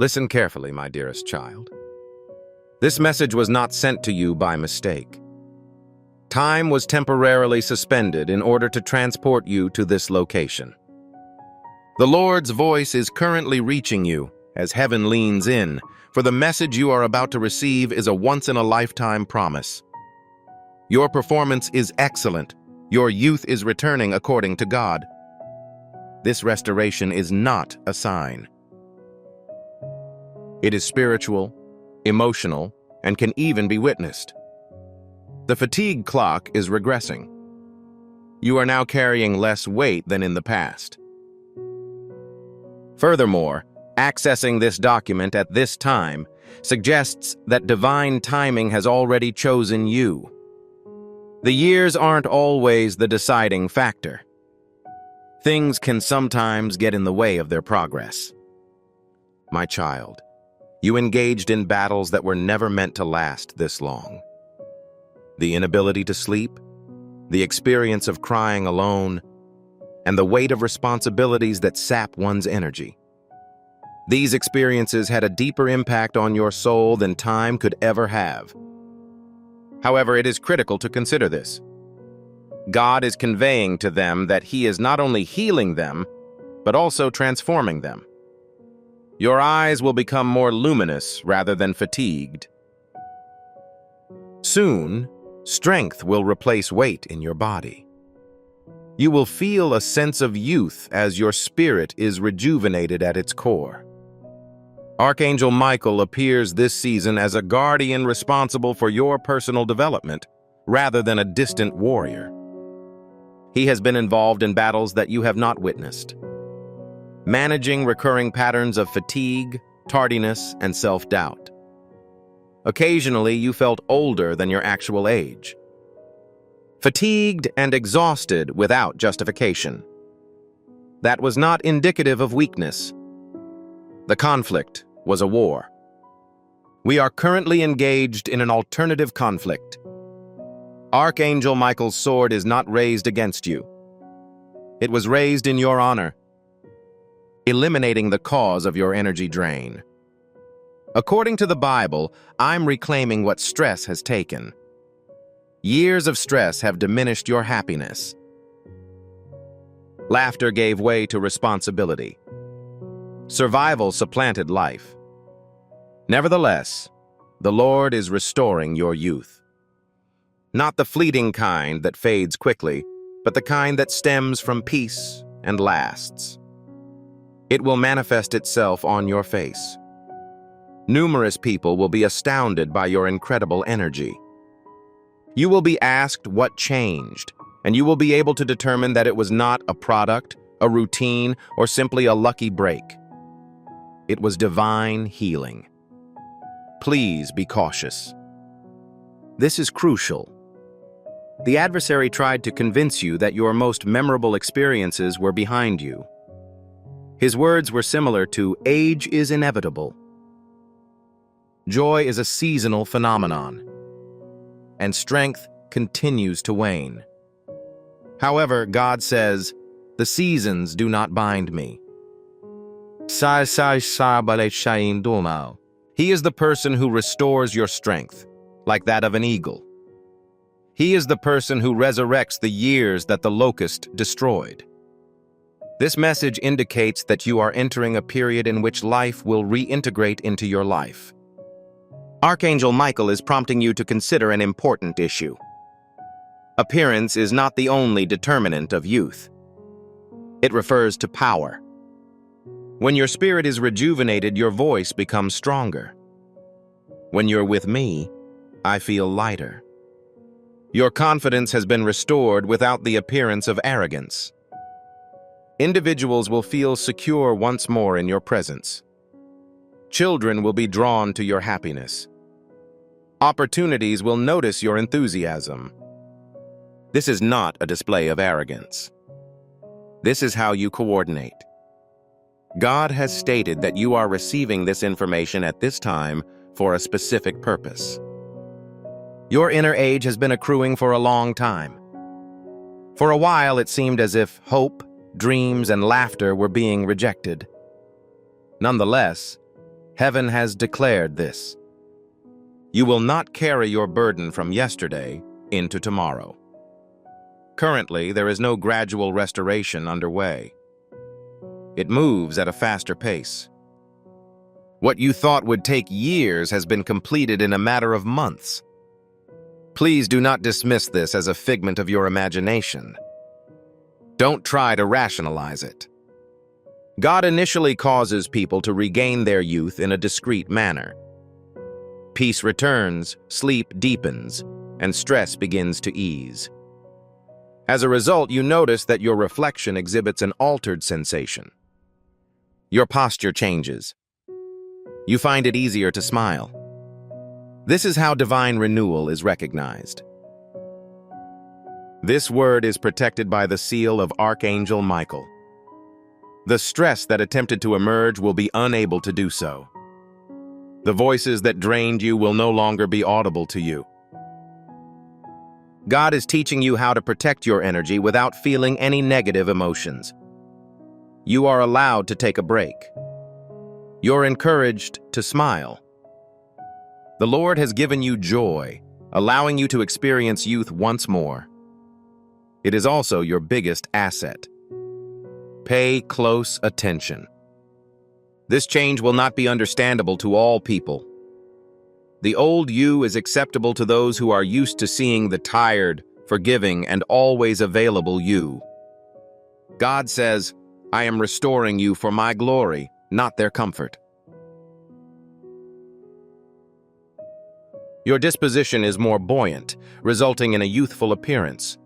Listen carefully, my dearest child. This message was not sent to you by mistake. Time was temporarily suspended in order to transport you to this location. The Lord's voice is currently reaching you as heaven leans in, for the message you are about to receive is a once-in-a-lifetime promise. Your performance is excellent. Your youth is returning according to God. This restoration is not a sign. It is spiritual, emotional, and can even be witnessed. The fatigue clock is regressing. You are now carrying less weight than in the past. Furthermore, accessing this document at this time suggests that divine timing has already chosen you. The years aren't always the deciding factor. Things can sometimes get in the way of their progress. My child, you engaged in battles that were never meant to last this long. The inability to sleep, the experience of crying alone, and the weight of responsibilities that sap one's energy. These experiences had a deeper impact on your soul than time could ever have. However, it is critical to consider this. God is conveying to them that He is not only healing them, but also transforming them. Your eyes will become more luminous rather than fatigued. Soon, strength will replace weight in your body. You will feel a sense of youth as your spirit is rejuvenated at its core. Archangel Michael appears this season as a guardian responsible for your personal development, rather than a distant warrior. He has been involved in battles that you have not witnessed, managing recurring patterns of fatigue, tardiness, and self-doubt. Occasionally, you felt older than your actual age, fatigued and exhausted without justification. That was not indicative of weakness. The conflict was a war. We are currently engaged in an alternative conflict. Archangel Michael's sword is not raised against you. It was raised in your honor, eliminating the cause of your energy drain. According to the Bible, I'm reclaiming what stress has taken. Years of stress have diminished your happiness. Laughter gave way to responsibility. Survival supplanted life. Nevertheless, the Lord is restoring your youth. Not the fleeting kind that fades quickly, but the kind that stems from peace and lasts. It will manifest itself on your face. Numerous people will be astounded by your incredible energy. You will be asked what changed, and you will be able to determine that it was not a product, a routine, or simply a lucky break. It was divine healing. Please be cautious. This is crucial. The adversary tried to convince you that your most memorable experiences were behind you. His words were similar to, "Age is inevitable. Joy is a seasonal phenomenon, and strength continues to wane." However, God says, "The seasons do not bind me." He is the person who restores your strength, like that of an eagle. He is the person who resurrects the years that the locust destroyed. This message indicates that you are entering a period in which life will reintegrate into your life. Archangel Michael is prompting you to consider an important issue. Appearance is not the only determinant of youth. It refers to power. When your spirit is rejuvenated, your voice becomes stronger. When you're with me, I feel lighter. Your confidence has been restored without the appearance of arrogance. Individuals will feel secure once more in your presence. Children will be drawn to your happiness. Opportunities will notice your enthusiasm. This is not a display of arrogance. This is how you coordinate. God has stated that you are receiving this information at this time for a specific purpose. Your inner age has been accruing for a long time. For a while, it seemed as if hope, dreams, and laughter were being rejected. Nonetheless, Heaven has declared this. You will not carry your burden from yesterday into tomorrow. Currently, there is no gradual restoration underway. It moves at a faster pace. What you thought would take years has been completed in a matter of months. Please do not dismiss this as a figment of your imagination. Don't try to rationalize it. God initially causes people to regain their youth in a discreet manner. Peace returns, sleep deepens, and stress begins to ease. As a result, you notice that your reflection exhibits an altered sensation. Your posture changes. You find it easier to smile. This is how divine renewal is recognized. This word is protected by the seal of Archangel Michael. The stress that attempted to emerge will be unable to do so. The voices that drained you will no longer be audible to you. God is teaching you how to protect your energy without feeling any negative emotions. You are allowed to take a break. You're encouraged to smile. The Lord has given you joy, allowing you to experience youth once more. It is also your biggest asset. Pay close attention. This change will not be understandable to all people. The old you is acceptable to those who are used to seeing the tired, forgiving, and always available you. God says, I am restoring you for my glory, not their comfort. Your disposition is more buoyant, resulting in a youthful appearance.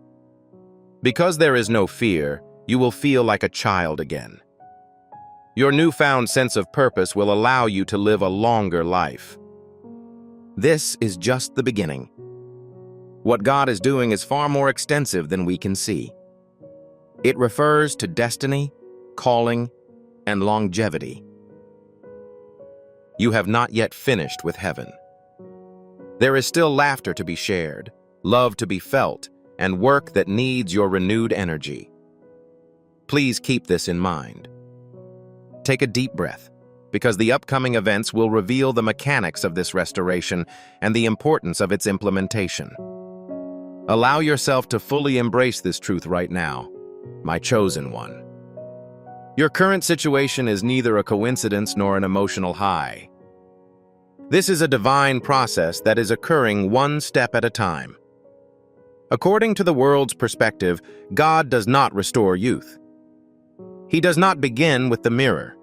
Because there is no fear, you will feel like a child again. Your newfound sense of purpose will allow you to live a longer life. This is just the beginning. What God is doing is far more extensive than we can see. It refers to destiny, calling, and longevity. You have not yet finished with heaven. There is still laughter to be shared, love to be felt, and work that needs your renewed energy. Please keep this in mind. Take a deep breath, because the upcoming events will reveal the mechanics of this restoration and the importance of its implementation. Allow yourself to fully embrace this truth right now, my chosen one. Your current situation is neither a coincidence nor an emotional high. This is a divine process that is occurring one step at a time. According to the world's perspective, God does not restore youth. He does not begin with the mirror.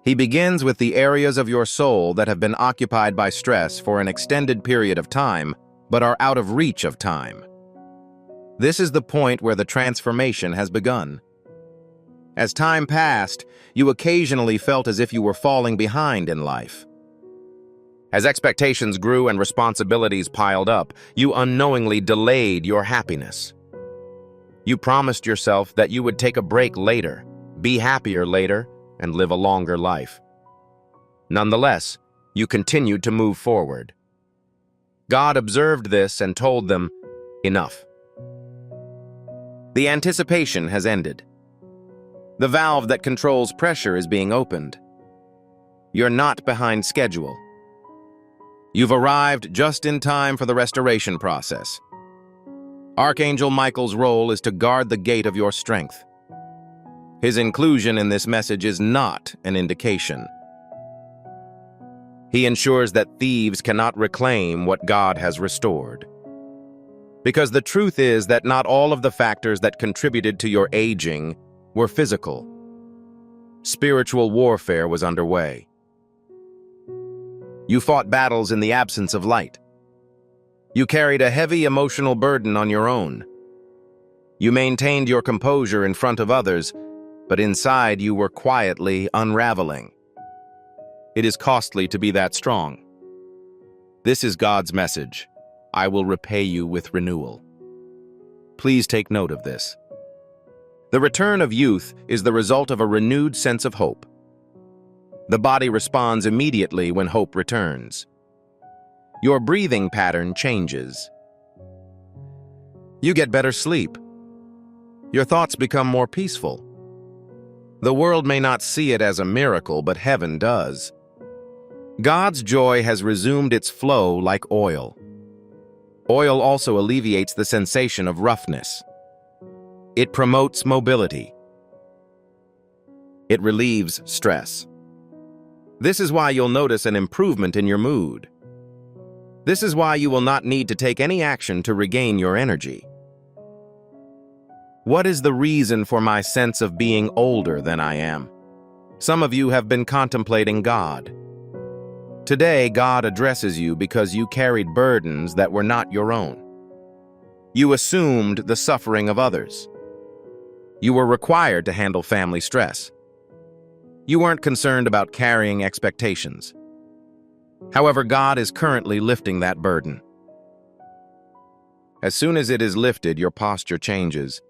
He begins with the areas of your soul that have been occupied by stress for an extended period of time, but are out of reach of time. This is the point where the transformation has begun. As time passed, you occasionally felt as if you were falling behind in life. As expectations grew and responsibilities piled up, you unknowingly delayed your happiness. You promised yourself that you would take a break later, be happier later, and live a longer life. Nonetheless, you continued to move forward. God observed this and told them, enough. The anticipation has ended. The valve that controls pressure is being opened. You're not behind schedule. You've arrived just in time for the restoration process. Archangel Michael's role is to guard the gate of your strength. His inclusion in this message is not an indication. He ensures that thieves cannot reclaim what God has restored. Because the truth is that not all of the factors that contributed to your aging were physical. Spiritual warfare was underway. You fought battles in the absence of light. You carried a heavy emotional burden on your own. You maintained your composure in front of others, but inside you were quietly unraveling. It is costly to be that strong. This is God's message. I will repay you with renewal. Please take note of this. The return of youth is the result of a renewed sense of hope. The body responds immediately when hope returns. Your breathing pattern changes. You get better sleep. Your thoughts become more peaceful. The world may not see it as a miracle, but heaven does. God's joy has resumed its flow like oil. Oil also alleviates the sensation of roughness. It promotes mobility. It relieves stress. This is why you'll notice an improvement in your mood. This is why you will not need to take any action to regain your energy. What is the reason for my sense of being older than I am? Some of you have been contemplating God. Today, God addresses you because you carried burdens that were not your own. You assumed the suffering of others. You were required to handle family stress. You weren't concerned about carrying expectations. However, God is currently lifting that burden. As soon as it is lifted, your posture changes.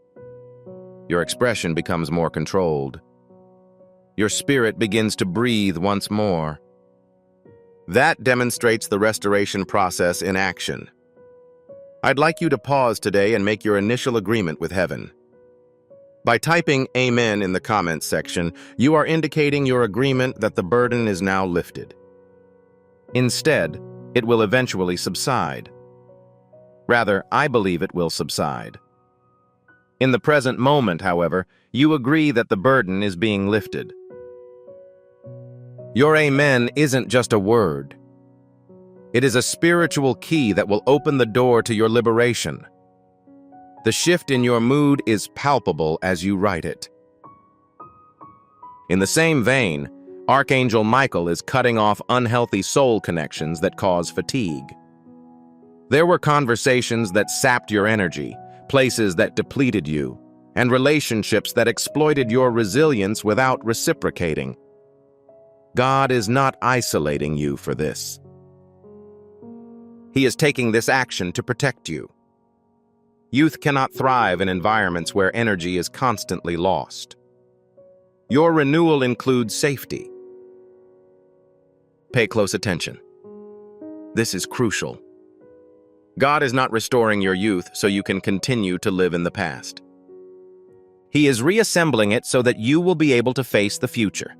Your expression becomes more controlled. Your spirit begins to breathe once more. That demonstrates the restoration process in action. I'd like you to pause today and make your initial agreement with heaven. By typing Amen in the comments section, you are indicating your agreement that the burden is now lifted. Instead, it will eventually subside. Rather, I believe it will subside. In the present moment, however, you agree that the burden is being lifted. Your Amen isn't just a word. It is a spiritual key that will open the door to your liberation. The shift in your mood is palpable as you write it. In the same vein, Archangel Michael is cutting off unhealthy soul connections that cause fatigue. There were conversations that sapped your energy, places that depleted you, and relationships that exploited your resilience without reciprocating. God is not isolating you for this. He is taking this action to protect you. Youth cannot thrive in environments where energy is constantly lost. Your renewal includes safety. Pay close attention. This is crucial. God is not restoring your youth so you can continue to live in the past. He is reassembling it so that you will be able to face the future.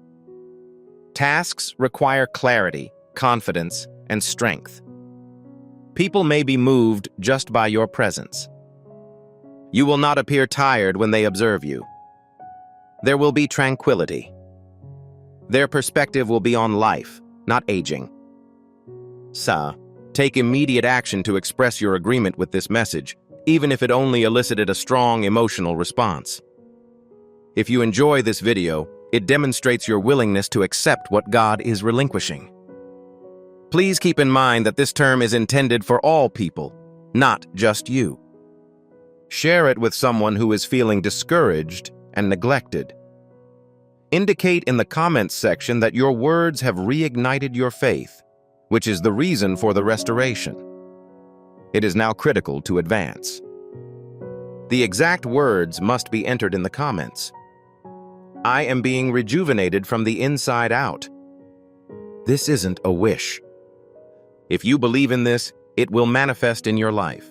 Tasks require clarity, confidence, and strength. People may be moved just by your presence. You will not appear tired when they observe you. There will be tranquility. Their perspective will be on life, not aging. Take immediate action to express your agreement with this message, even if it only elicited a strong emotional response. If you enjoy this video, it demonstrates your willingness to accept what God is relinquishing. Please keep in mind that this term is intended for all people, not just you. Share it with someone who is feeling discouraged and neglected. Indicate in the comments section that your words have reignited your faith, which is the reason for the restoration. It is now critical to advance. The exact words must be entered in the comments. I am being rejuvenated from the inside out. This isn't a wish. If you believe in this, it will manifest in your life.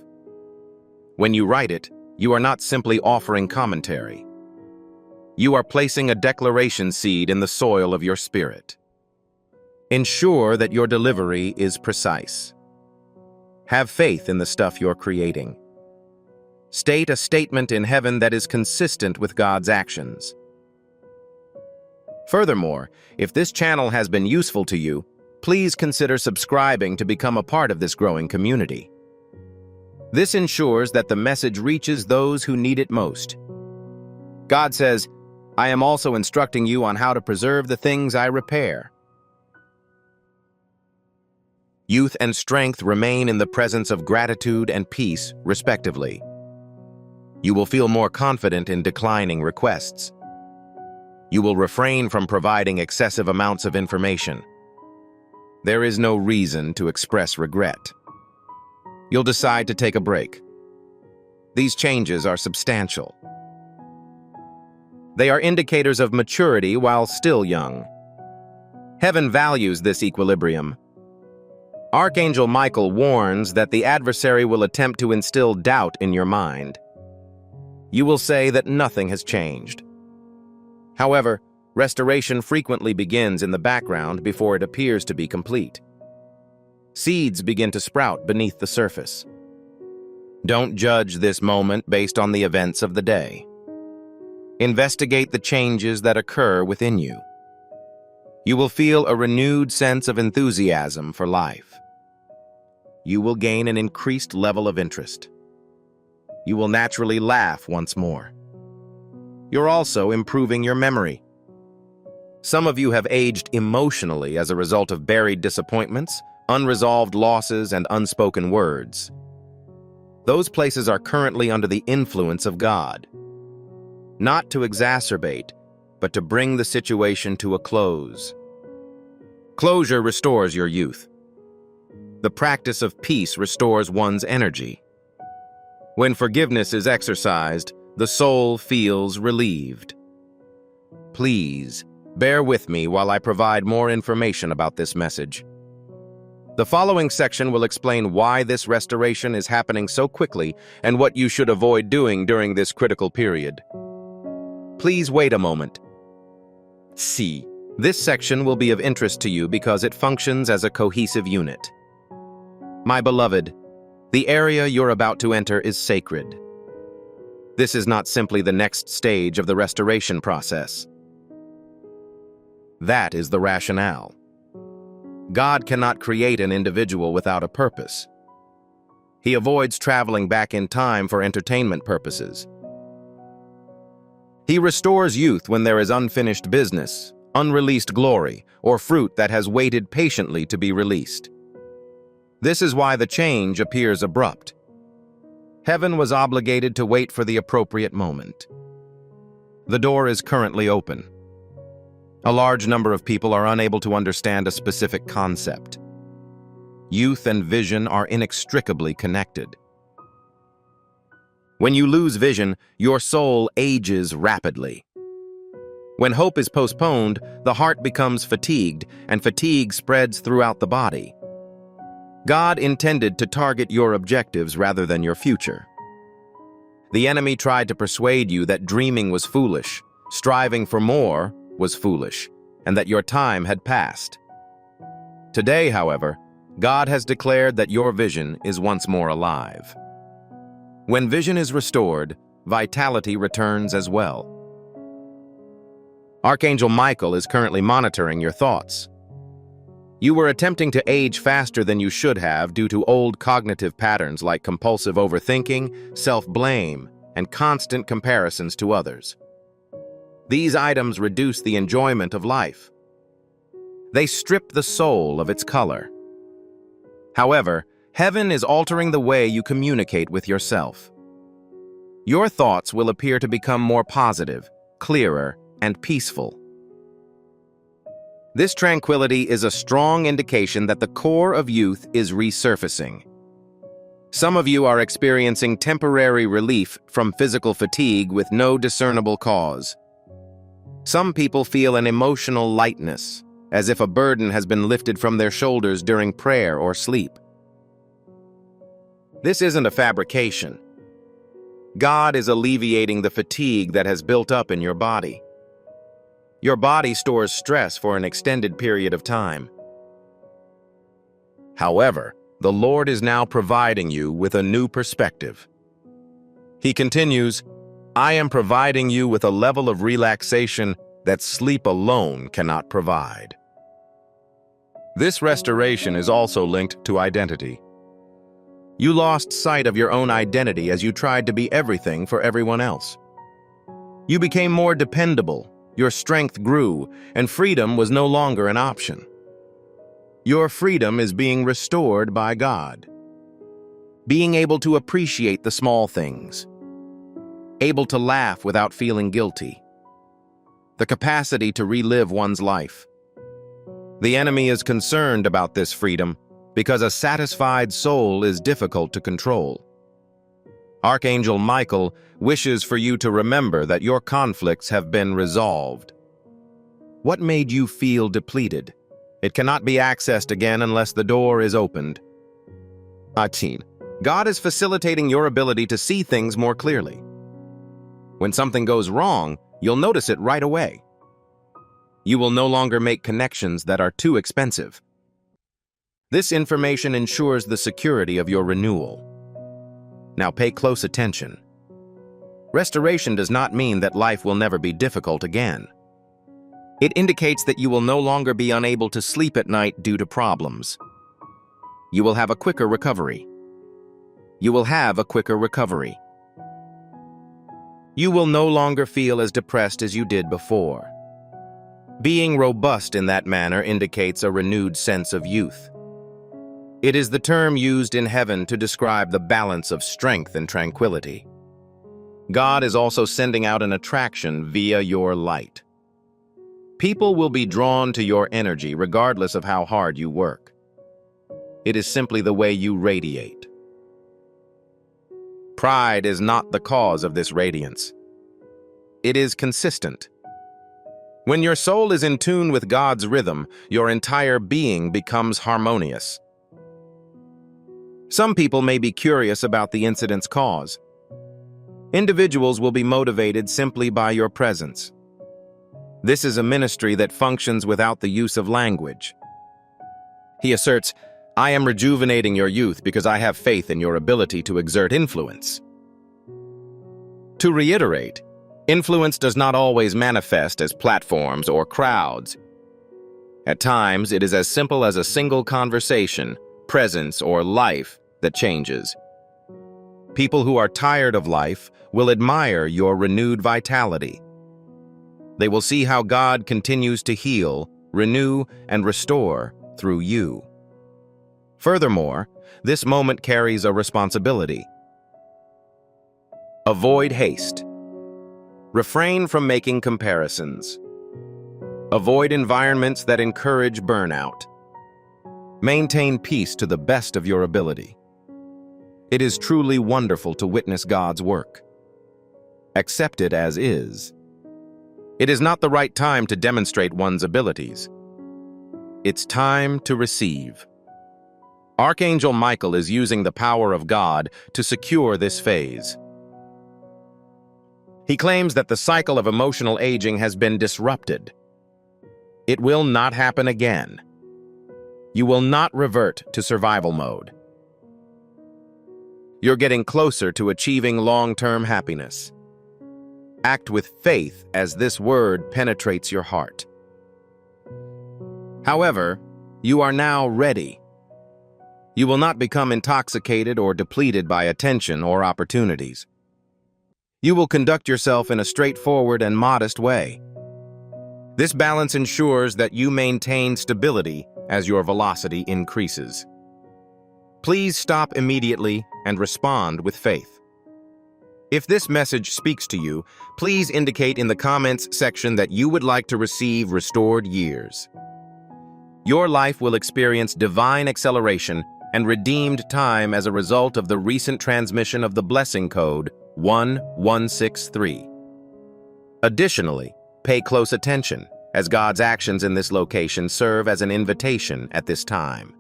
When you write it, you are not simply offering commentary. You are placing a declaration seed in the soil of your spirit. Ensure that your delivery is precise. Have faith in the stuff you're creating. State a statement in heaven that is consistent with God's actions. Furthermore, if this channel has been useful to you, please consider subscribing to become a part of this growing community. This ensures that the message reaches those who need it most. God says, I am also instructing you on how to preserve the things I repair. Youth and strength remain in the presence of gratitude and peace, respectively. You will feel more confident in declining requests. You will refrain from providing excessive amounts of information. There is no reason to express regret. You'll decide to take a break. These changes are substantial. They are indicators of maturity while still young. Heaven values this equilibrium. Archangel Michael warns that the adversary will attempt to instill doubt in your mind. You will say that nothing has changed. However, Restoration frequently begins in the background before it appears to be complete. Seeds begin to sprout beneath the surface. Don't judge this moment based on the events of the day. Investigate the changes that occur within you. You will feel a renewed sense of enthusiasm for life. You will gain an increased level of interest. You will naturally laugh once more. You're also improving your memory. Some of you have aged emotionally as a result of buried disappointments, unresolved losses, and unspoken words. Those places are currently under the influence of God. Not to exacerbate, but to bring the situation to a close. Closure restores your youth. The practice of peace restores one's energy. When forgiveness is exercised, the soul feels relieved. Please, bear with me while I provide more information about this message. The following section will explain why this restoration is happening so quickly and what you should avoid doing during this critical period. Please wait a moment. C. This section will be of interest to you because it functions as a cohesive unit. My beloved, the area you're about to enter is sacred. This is not simply the next stage of the restoration process. That is the rationale. God cannot create an individual without a purpose. He avoids traveling back in time for entertainment purposes. He restores youth when there is unfinished business, unreleased glory, or fruit that has waited patiently to be released. This is why the change appears abrupt. Heaven was obligated to wait for the appropriate moment. The door is currently open. A large number of people are unable to understand a specific concept. Youth and vision are inextricably connected. When you lose vision, your soul ages rapidly. When hope is postponed, the heart becomes fatigued, and fatigue spreads throughout the body. God intended to target your objectives rather than your future. The enemy tried to persuade you that dreaming was foolish, striving for more was foolish, and that your time had passed. Today, however, God has declared that your vision is once more alive. When vision is restored, vitality returns as well. Archangel Michael is currently monitoring your thoughts. You were attempting to age faster than you should have due to old cognitive patterns like compulsive overthinking, self-blame, and constant comparisons to others. These items reduce the enjoyment of life. They strip the soul of its color. However, heaven is altering the way you communicate with yourself. Your thoughts will appear to become more positive, clearer, and peaceful. This tranquility is a strong indication that the core of youth is resurfacing. Some of you are experiencing temporary relief from physical fatigue with no discernible cause. Some people feel an emotional lightness, as if a burden has been lifted from their shoulders during prayer or sleep. This isn't a fabrication. God is alleviating the fatigue that has built up in your body. Your body stores stress for an extended period of time. However, the Lord is now providing you with a new perspective. He continues, I am providing you with a level of relaxation that sleep alone cannot provide. This restoration is also linked to identity. You lost sight of your own identity as you tried to be everything for everyone else. You became more dependable, your strength grew, and freedom was no longer an option. Your freedom is being restored by God. Being able to appreciate the small things. Able to laugh without feeling guilty. The capacity to relive one's life. The enemy is concerned about this freedom because a satisfied soul is difficult to control. Archangel Michael wishes for you to remember that your conflicts have been resolved. What made you feel depleted? It cannot be accessed again unless the door is opened. 18. God is facilitating your ability to see things more clearly. When something goes wrong, you'll notice it right away. You will no longer make connections that are too expensive. This information ensures the security of your renewal. Now pay close attention. Restoration does not mean that life will never be difficult again. It indicates that you will no longer be unable to sleep at night due to problems. You will have a quicker recovery. You will have a quicker recovery. You will no longer feel as depressed as you did before. Being robust in that manner indicates a renewed sense of youth. It is the term used in heaven to describe the balance of strength and tranquility. God is also sending out an attraction via your light. People will be drawn to your energy regardless of how hard you work. It is simply the way you radiate. Pride is not the cause of this radiance. It is consistent. When your soul is in tune with God's rhythm, your entire being becomes harmonious. Some people may be curious about the incident's cause. Individuals will be motivated simply by your presence. This is a ministry that functions without the use of language. He asserts, "I am rejuvenating your youth because I have faith in your ability to exert influence." To reiterate, influence does not always manifest as platforms or crowds. At times, it is as simple as a single conversation, presence, or life that changes. People who are tired of life will admire your renewed vitality. They will see how God continues to heal, renew, and restore through you. Furthermore, this moment carries a responsibility. Avoid haste. Refrain from making comparisons. Avoid environments that encourage burnout. Maintain peace to the best of your ability. It is truly wonderful to witness God's work. Accept it as is. It is not the right time to demonstrate one's abilities. It's time to receive. Archangel Michael is using the power of God to secure this phase. He claims that the cycle of emotional aging has been disrupted. It will not happen again. You will not revert to survival mode. You're getting closer to achieving long-term happiness. Act with faith as this word penetrates your heart. However, you are now ready. You will not become intoxicated or depleted by attention or opportunities. You will conduct yourself in a straightforward and modest way. This balance ensures that you maintain stability as your velocity increases. Please stop immediately and respond with faith. If this message speaks to you, please indicate in the comments section that you would like to receive restored years. Your life will experience divine acceleration and redeemed time as a result of the recent transmission of the blessing code 1163. Additionally, pay close attention, as God's actions in this location serve as an invitation at this time.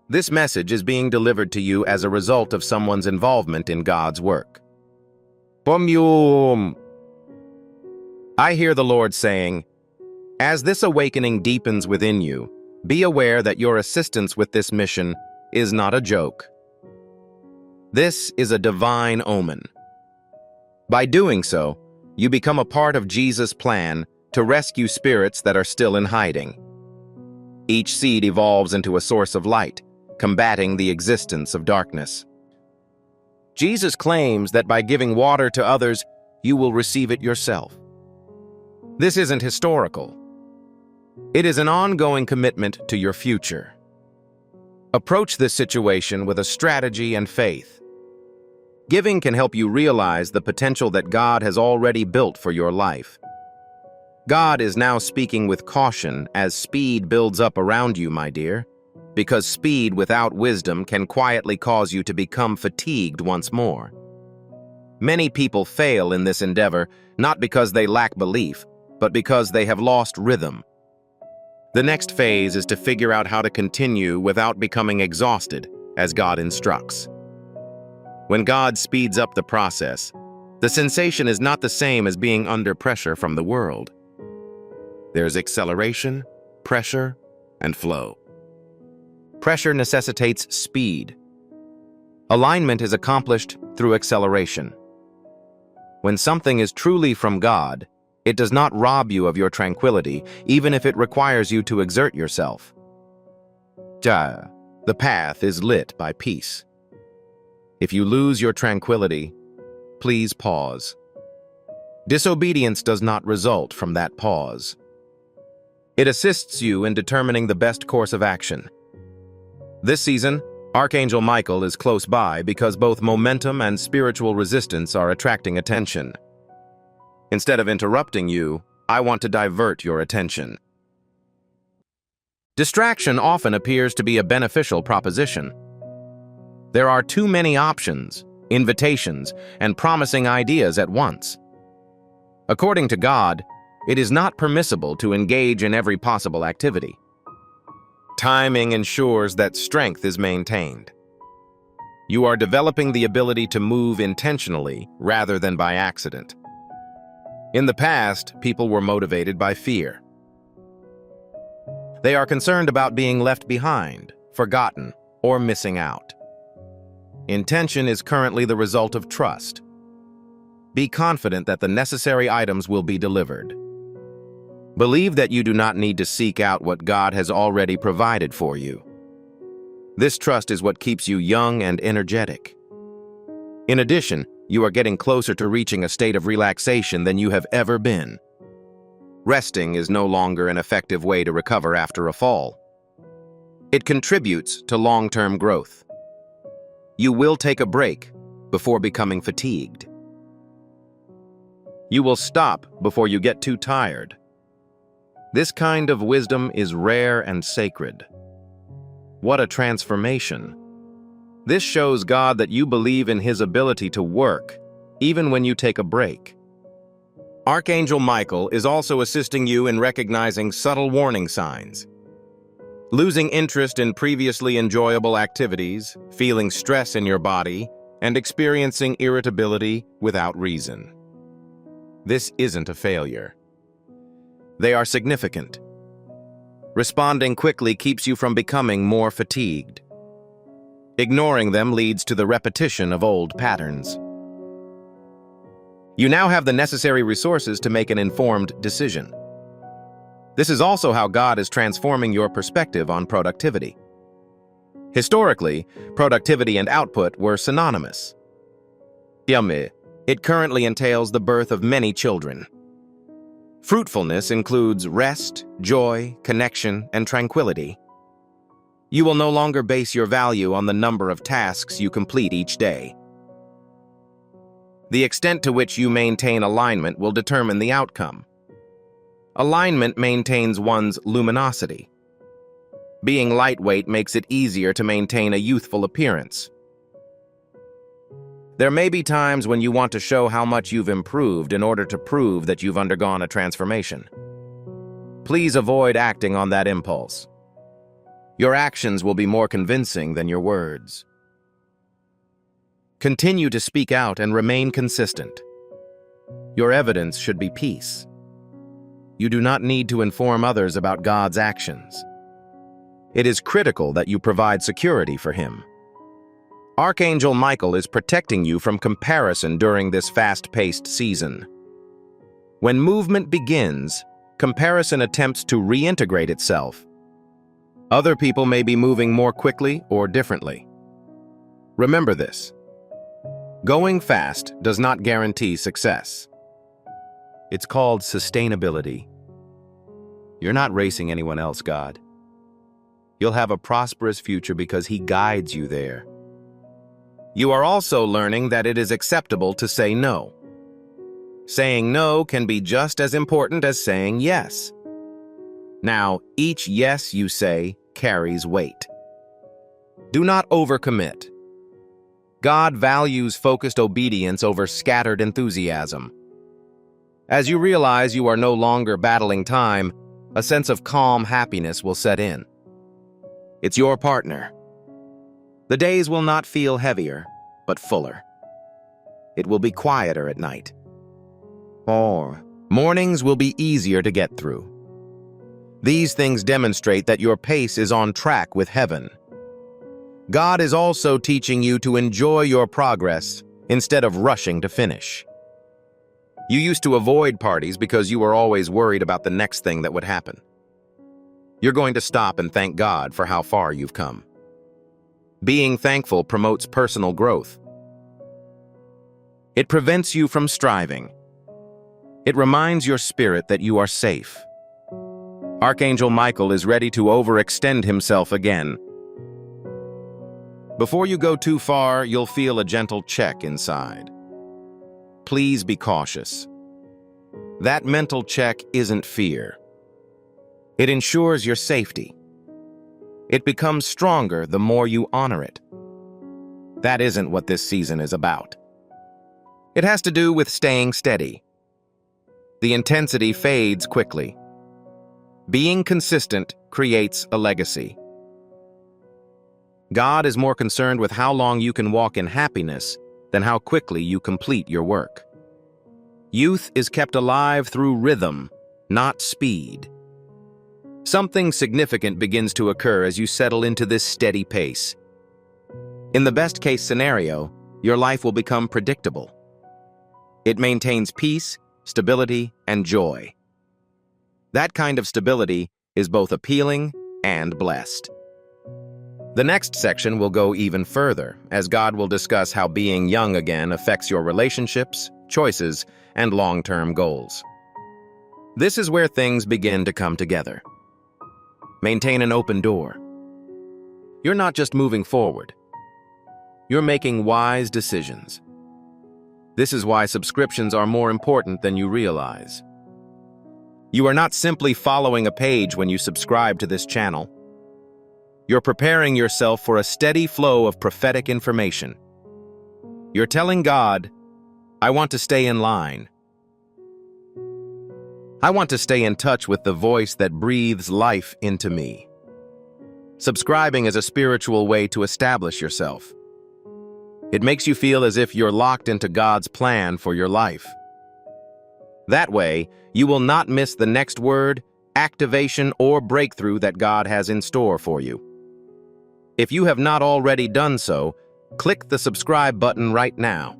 This message is being delivered to you as a result of someone's involvement in God's work. Boom. I hear the Lord saying, as this awakening deepens within you, be aware that your assistance with this mission is not a joke. This is a divine omen. By doing so, you become a part of Jesus' plan to rescue spirits that are still in hiding. Each seed evolves into a source of light, combating the existence of darkness. Jesus claims that by giving water to others, you will receive it yourself. This isn't historical. It is an ongoing commitment to your future. Approach this situation with a strategy and faith. Giving can help you realize the potential that God has already built for your life. God is now speaking with caution as speed builds up around you, my dear, because speed without wisdom can quietly cause you to become fatigued once more. Many people fail in this endeavor not because they lack belief, but because they have lost rhythm. The next phase is to figure out how to continue without becoming exhausted, as God instructs. When God speeds up the process, the sensation is not the same as being under pressure from the world. There's acceleration, pressure, and flow. Pressure necessitates speed. Alignment is accomplished through acceleration. When something is truly from God, it does not rob you of your tranquility, even if it requires you to exert yourself. The path is lit by peace. If you lose your tranquility, please pause. Disobedience does not result from that pause. It assists you in determining the best course of action. This season, Archangel Michael is close by because both momentum and spiritual resistance are attracting attention. Instead of interrupting you, I want to divert your attention. Distraction often appears to be a beneficial proposition. There are too many options, invitations, and promising ideas at once. According to God, it is not permissible to engage in every possible activity. Timing ensures that strength is maintained. You are developing the ability to move intentionally rather than by accident. In the past, people were motivated by fear. They are concerned about being left behind, forgotten, or missing out. Intention is currently the result of trust. Be confident that the necessary items will be delivered. Believe that you do not need to seek out what God has already provided for you. This trust is what keeps you young and energetic. In addition, you are getting closer to reaching a state of relaxation than you have ever been. Resting is no longer an effective way to recover after a fall. It contributes to long-term growth. You will take a break before becoming fatigued. You will stop before you get too tired. This kind of wisdom is rare and sacred. What a transformation! This shows God that you believe in His ability to work, even when you take a break. Archangel Michael is also assisting you in recognizing subtle warning signs. Losing interest in previously enjoyable activities, feeling stress in your body, and experiencing irritability without reason. This isn't a failure. They are significant. Responding quickly keeps you from becoming more fatigued. Ignoring them leads to the repetition of old patterns. You now have the necessary resources to make an informed decision. This is also how God is transforming your perspective on productivity. Historically, productivity and output were synonymous. It currently entails the birth of many children. Fruitfulness includes rest, joy, connection, and tranquility. You will no longer base your value on the number of tasks you complete each day. The extent to which you maintain alignment will determine the outcome. Alignment maintains one's luminosity. Being lightweight makes it easier to maintain a youthful appearance. There may be times when you want to show how much you've improved in order to prove that you've undergone a transformation. Please avoid acting on that impulse. Your actions will be more convincing than your words. Continue to speak out and remain consistent. Your evidence should be peace. You do not need to inform others about God's actions. It is critical that you provide security for Him. Archangel Michael is protecting you from comparison during this fast-paced season. When movement begins, comparison attempts to reintegrate itself. Other people may be moving more quickly or differently. Remember this. Going fast does not guarantee success. It's called sustainability. You're not racing anyone else, God. You'll have a prosperous future because He guides you there. You are also learning that it is acceptable to say no. Saying no can be just as important as saying yes. Now, each yes you say carries weight. Do not overcommit. God values focused obedience over scattered enthusiasm. As you realize you are no longer battling time, a sense of calm happiness will set in. It's your partner. The days will not feel heavier, but fuller. It will be quieter at night. Mornings will be easier to get through. These things demonstrate that your pace is on track with heaven. God is also teaching you to enjoy your progress instead of rushing to finish. You used to avoid parties because you were always worried about the next thing that would happen. You're going to stop and thank God for how far you've come. Being thankful promotes personal growth. It prevents you from striving. It reminds your spirit that you are safe. Archangel Michael is ready to overextend himself again. Before you go too far, you'll feel a gentle check inside. Please be cautious. That mental check isn't fear. It ensures your safety. It becomes stronger the more you honor it. That isn't what this season is about. It has to do with staying steady. The intensity fades quickly. Being consistent creates a legacy. God is more concerned with how long you can walk in happiness than how quickly you complete your work. Youth is kept alive through rhythm, not speed. Something significant begins to occur as you settle into this steady pace. In the best-case scenario, your life will become predictable. It maintains peace, stability, and joy. That kind of stability is both appealing and blessed. The next section will go even further, as God will discuss how being young again affects your relationships, choices, and long-term goals. This is where things begin to come together. Maintain an open door. You're not just moving forward. You're making wise decisions. This is why subscriptions are more important than you realize. You are not simply following a page when you subscribe to this channel. You're preparing yourself for a steady flow of prophetic information. You're telling God, I want to stay in line. I want to stay in touch with the voice that breathes life into me. Subscribing is a spiritual way to establish yourself. It makes you feel as if you're locked into God's plan for your life. That way, you will not miss the next word, activation, or breakthrough that God has in store for you. If you have not already done so, click the subscribe button right now.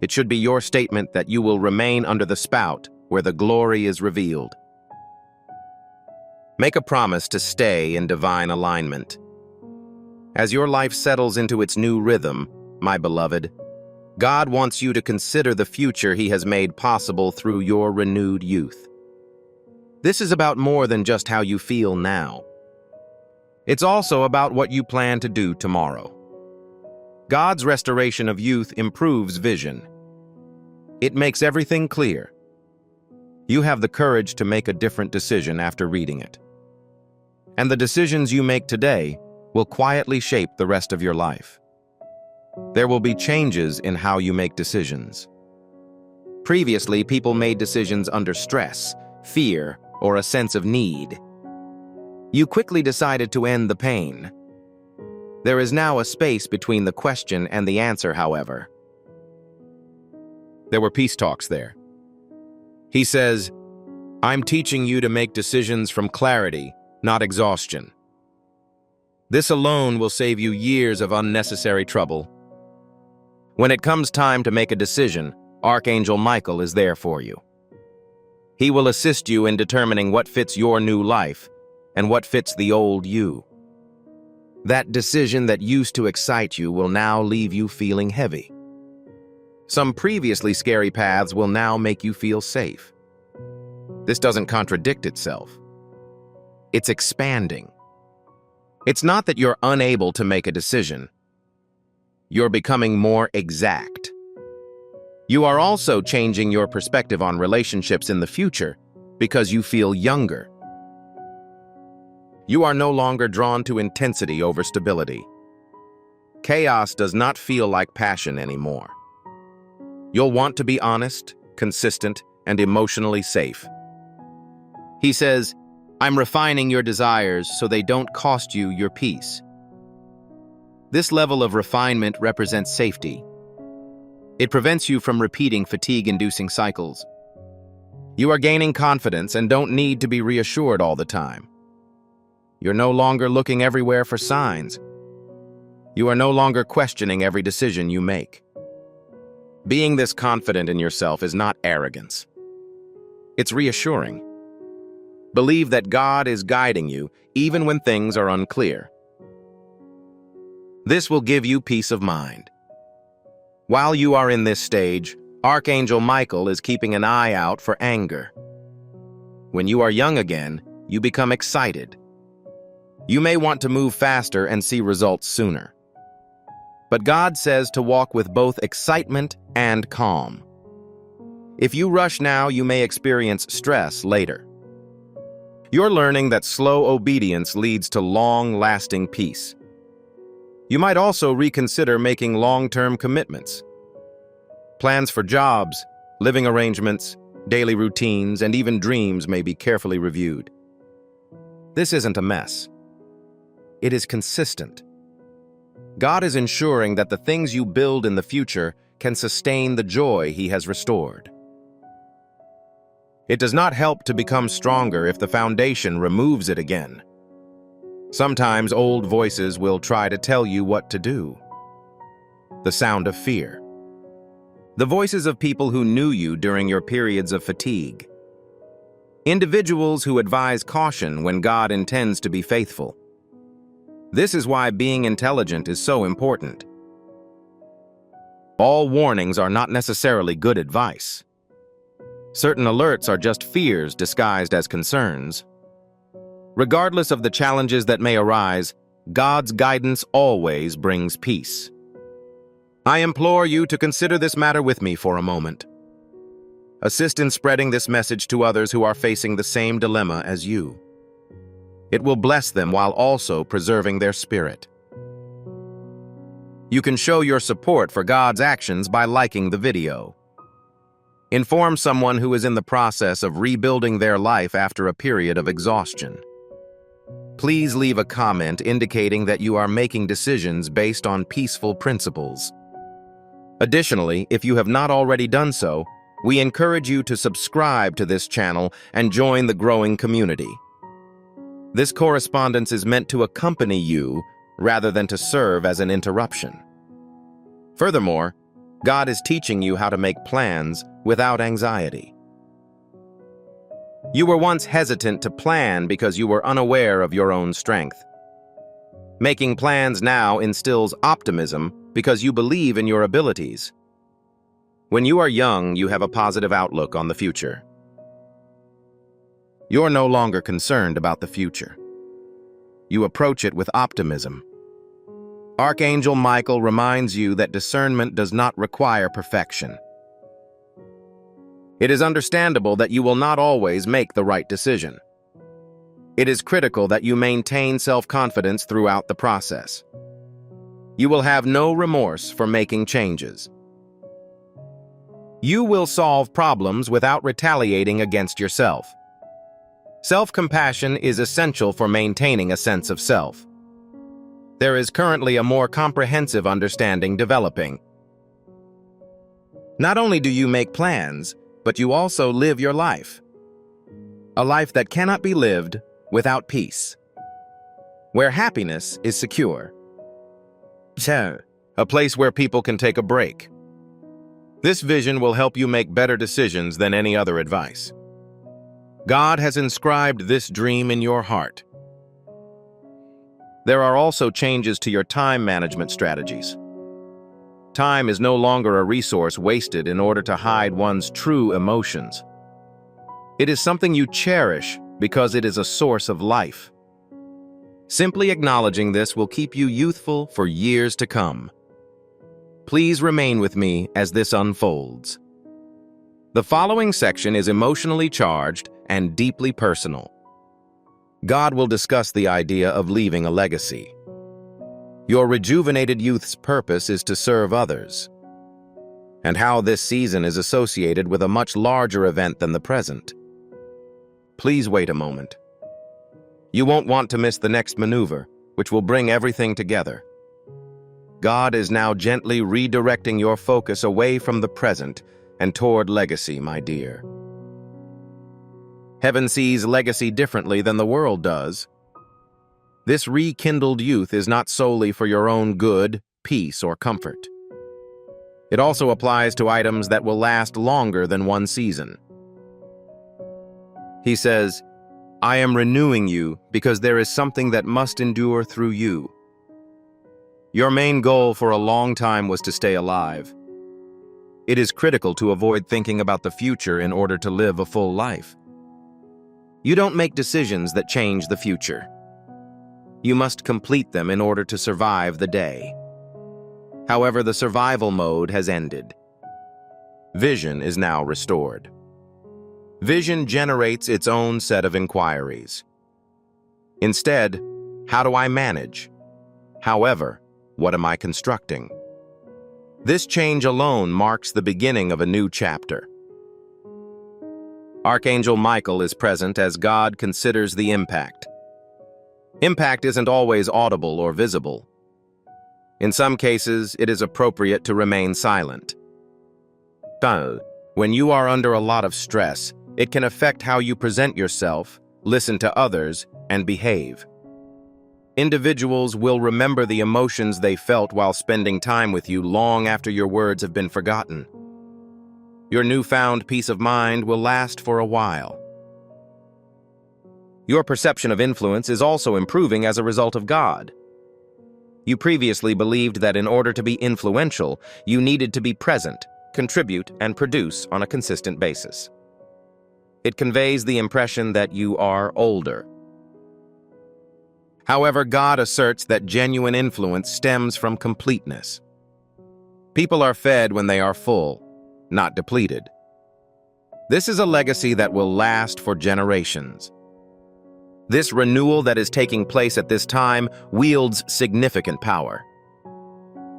It should be your statement that you will remain under the spout where the glory is revealed. Make a promise to stay in divine alignment. As your life settles into its new rhythm, my beloved, God wants you to consider the future He has made possible through your renewed youth. This is about more than just how you feel now. It's also about what you plan to do tomorrow. God's restoration of youth improves vision. It makes everything clear. You have the courage to make a different decision after reading it. And the decisions you make today will quietly shape the rest of your life. There will be changes in how you make decisions. Previously, people made decisions under stress, fear, or a sense of need. You quickly decided to end the pain. There is now a space between the question and the answer, however. There were peace talks there. He says, I'm teaching you to make decisions from clarity, not exhaustion. This alone will save you years of unnecessary trouble. When it comes time to make a decision, Archangel Michael is there for you. He will assist you in determining what fits your new life and what fits the old you. That decision that used to excite you will now leave you feeling heavy. Some previously scary paths will now make you feel safe. This doesn't contradict itself. It's expanding. It's not that you're unable to make a decision. You're becoming more exact. You are also changing your perspective on relationships in the future because you feel younger. You are no longer drawn to intensity over stability. Chaos does not feel like passion anymore. You'll want to be honest, consistent, and emotionally safe. He says, I'm refining your desires so they don't cost you your peace. This level of refinement represents safety. It prevents you from repeating fatigue-inducing cycles. You are gaining confidence and don't need to be reassured all the time. You're no longer looking everywhere for signs. You are no longer questioning every decision you make. Being this confident in yourself is not arrogance. It's reassuring. Believe that God is guiding you even when things are unclear. This will give you peace of mind. While you are in this stage, Archangel Michael is keeping an eye out for anger. When you are young again, you become excited. You may want to move faster and see results sooner. But God says to walk with both excitement and calm. If you rush now, you may experience stress later. You're learning that slow obedience leads to long-lasting peace. You might also reconsider making long-term commitments. Plans for jobs, living arrangements, daily routines, and even dreams may be carefully reviewed. This isn't a mess. It is consistent. God is ensuring that the things you build in the future can sustain the joy He has restored. It does not help to become stronger if the foundation removes it again. Sometimes old voices will try to tell you what to do. The sound of fear. The voices of people who knew you during your periods of fatigue. Individuals who advise caution when God intends to be faithful. This is why being intelligent is so important. All warnings are not necessarily good advice. Certain alerts are just fears disguised as concerns. Regardless of the challenges that may arise, God's guidance always brings peace. I implore you to consider this matter with me for a moment. Assist in spreading this message to others who are facing the same dilemma as you. It will bless them while also preserving their spirit. You can show your support for God's actions by liking the video. Inform someone who is in the process of rebuilding their life after a period of exhaustion. Please leave a comment indicating that you are making decisions based on peaceful principles. Additionally, if you have not already done so, we encourage you to subscribe to this channel and join the growing community. This correspondence is meant to accompany you rather than to serve as an interruption. Furthermore, God is teaching you how to make plans without anxiety. You were once hesitant to plan because you were unaware of your own strength. Making plans now instills optimism because you believe in your abilities. When you are young, you have a positive outlook on the future. You're no longer concerned about the future. You approach it with optimism. Archangel Michael reminds you that discernment does not require perfection. It is understandable that you will not always make the right decision. It is critical that you maintain self-confidence throughout the process. You will have no remorse for making changes. You will solve problems without retaliating against yourself. Self-compassion is essential for maintaining a sense of self. There is currently a more comprehensive understanding developing. Not only do you make plans, but you also live your life. A life that cannot be lived without peace. Where happiness is secure. A place where people can take a break. This vision will help you make better decisions than any other advice. God has inscribed this dream in your heart. There are also changes to your time management strategies. Time is no longer a resource wasted in order to hide one's true emotions. It is something you cherish because it is a source of life. Simply acknowledging this will keep you youthful for years to come. Please remain with me as this unfolds. The following section is emotionally charged and deeply personal. God will discuss the idea of leaving a legacy. Your rejuvenated youth's purpose is to serve others, and how this season is associated with a much larger event than the present. Please wait a moment. You won't want to miss the next maneuver, which will bring everything together. God is now gently redirecting your focus away from the present and toward legacy, my dear. Heaven sees legacy differently than the world does. This rekindled youth is not solely for your own good, peace, or comfort. It also applies to items that will last longer than one season. He says, I am renewing you because there is something that must endure through you. Your main goal for a long time was to stay alive. It is critical to avoid thinking about the future in order to live a full life. You don't make decisions that change the future. You must complete them in order to survive the day. However, the survival mode has ended. Vision is now restored. Vision generates its own set of inquiries. Instead, how do I manage? However, what am I constructing? This change alone marks the beginning of a new chapter. Archangel Michael is present as God considers the impact. Impact isn't always audible or visible. In some cases, it is appropriate to remain silent. When you are under a lot of stress, it can affect how you present yourself, listen to others, and behave. Individuals will remember the emotions they felt while spending time with you long after your words have been forgotten. Your newfound peace of mind will last for a while. Your perception of influence is also improving as a result of God. You previously believed that in order to be influential, you needed to be present, contribute, and produce on a consistent basis. It conveys the impression that you are older. However, God asserts that genuine influence stems from completeness. People are fed when they are full, not depleted. This is a legacy that will last for generations. This renewal that is taking place at this time wields significant power.